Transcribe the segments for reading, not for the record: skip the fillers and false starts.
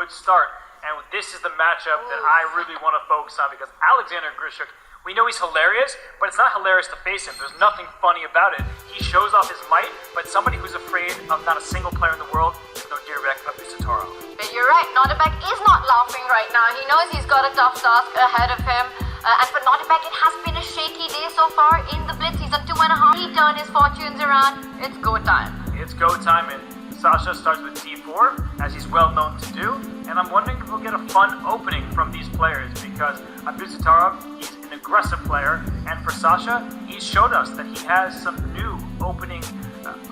good start. And this is the matchup that I really want to focus on because Alexander Grischuk, we know he's hilarious, but it's not hilarious to face him. There's nothing funny about it. He shows off his might, but somebody who's afraid of not a single player in the world is Nodirbek Abdusattorov. You're right, Nodirbek is not laughing right now. He knows he's got a tough task ahead of him. And for Nodirbek, it has been a shaky day so far in the Blitz. He's on 2.5. He turned his fortunes around. It's go time. It's go time, and Sasha starts with d4, as he's well known to do. And I'm wondering if we'll get a fun opening from these players because Abdusattorov, he's an aggressive player. And for Sasha, he's showed us that he has some new opening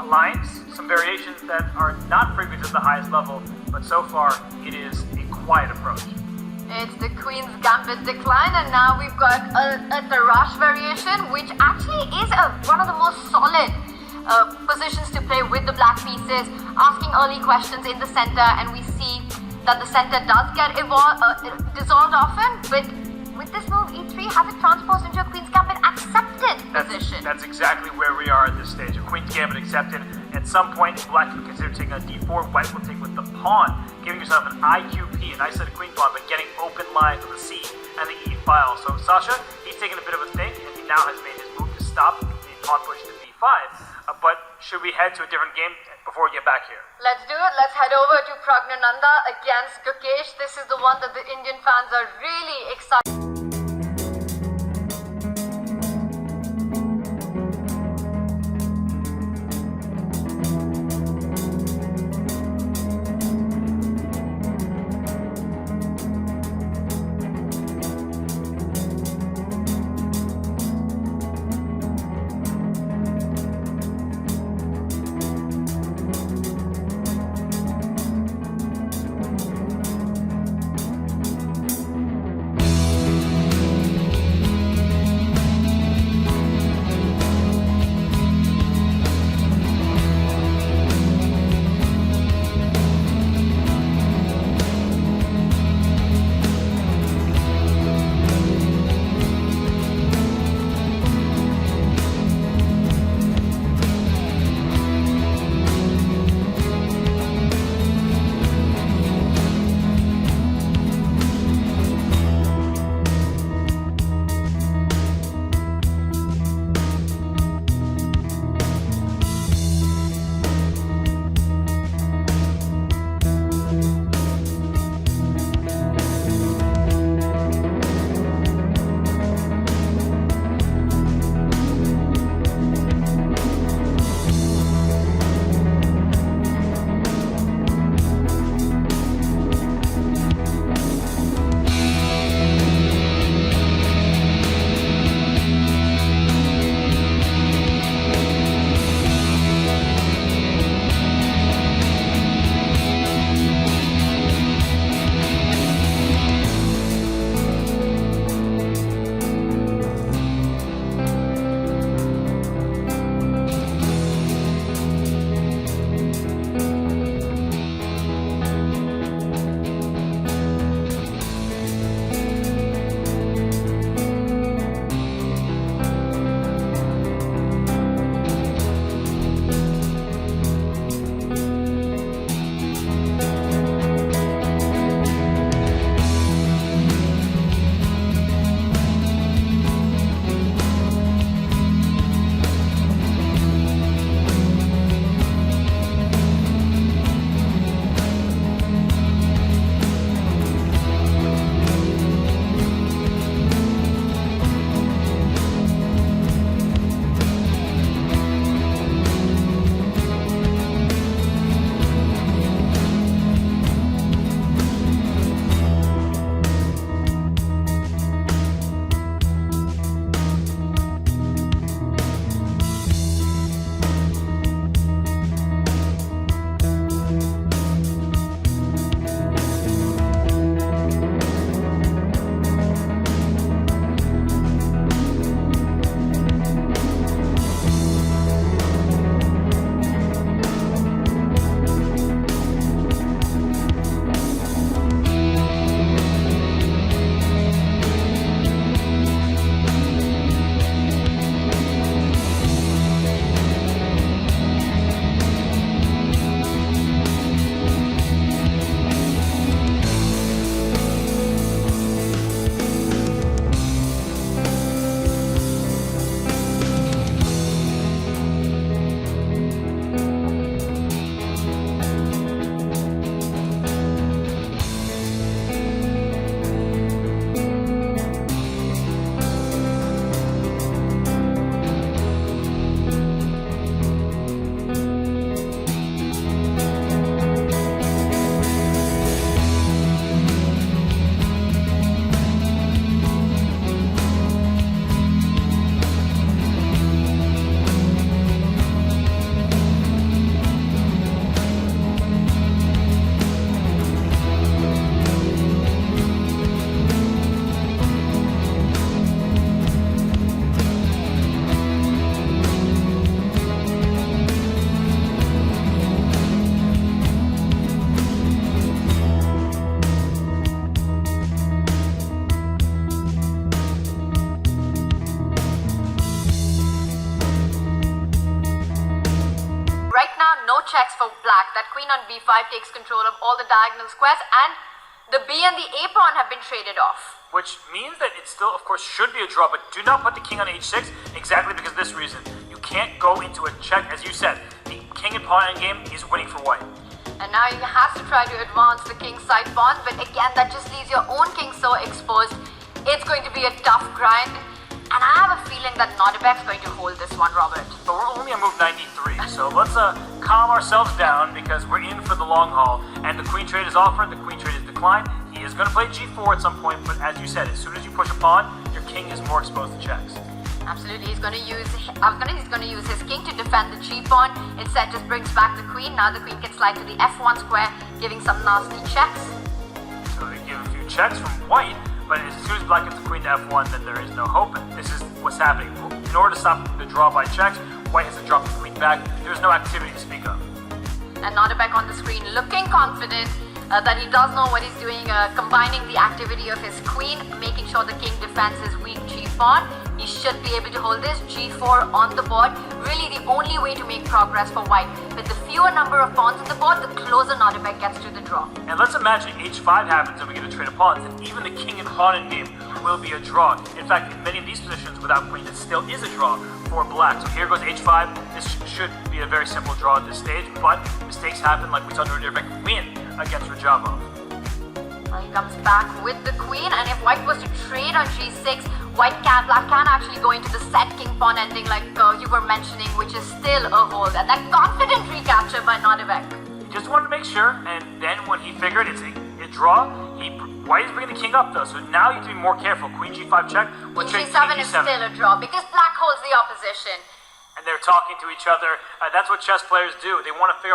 lines, some variations that are not frequent at the highest level. But so far, it is a quiet approach. It's the Queen's Gambit decline, and now we've got a Tarrasch variation, which actually is one of the most solid positions to play with the black pieces, asking early questions in the center, and we see that the center does get dissolved often, but with this move, e3 has it transposed into a Queen's Gambit accepted position. That's exactly where we are at this stage. A Queen's Gambit accepted. At some point, black will consider taking a d4, white will take with the pawn, giving yourself an IQP, a nice set of queen pawn, but getting open lines on the c and the e file. So Sasha, he's taking a bit of a think, and he now has made his move to stop the pawn push to b5. But should we head to a different game before we get back here? Let's do it. Let's head over to Pragnananda against Gukesh. This is the one that the Indian fans are really excited. queen on b5 takes control of all the diagonal squares, and the b and the a pawn have been traded off. Which means that it still, of course, should be a draw, but do not put the king on h6, exactly because of this reason. You can't go into a check, as you said. The king and pawn endgame is winning for white. And now he has to try to advance the king side pawn, but again, that just leaves your own king so exposed. It's going to be a tough grind, and I have a feeling that Nodirbek's going to hold this one, Robert. But we're only on move 93, so let's calm ourselves down because we're in for the long haul. And the queen trade is offered, the queen trade is declined. He is going to play g4 at some point, but as you said, as soon as you push a pawn, your king is more exposed to checks. Absolutely, he's going to use his king to defend the g pawn. Instead, just brings back the queen. Now the queen can slide to the f1 square, giving some nasty checks. So they give a few checks from white, but as soon as black gets the queen to f1, then there is no hope. And this is what's happening. In order to stop the draw by checks, white has to drop the queen back. There's no activity to speak of. And Nodirbek on the screen, looking confident that he does know what he's doing, combining the activity of his queen, making sure the king defends his weak g pawn. He should be able to hold this g4 on the board. Really the only way to make progress for white. With the fewer number of pawns on the board, the closer Nodirbek gets to the draw. And let's imagine h5 happens and we get a trade of pawns, and even the king and pawn endgame will be a draw. In fact, in many of these positions without queen, it still is a draw for black. So here goes h5. This should be a very simple draw at this stage, but mistakes happen, like we saw Nodirbek win against Rajabov. Well, he comes back with the queen, and if white was to trade on g6, black can actually go into the set king pawn ending like you were mentioning, which is still a hold. And that confident recapture by Nodirbek. He just wanted to make sure, and then when he figured it's a draw, white is bringing the king up though, so now you have to be more careful. Queen g5 check. King g7 is still a draw because black holds the opposition. And they're talking to each other. That's what chess players do. They want to figure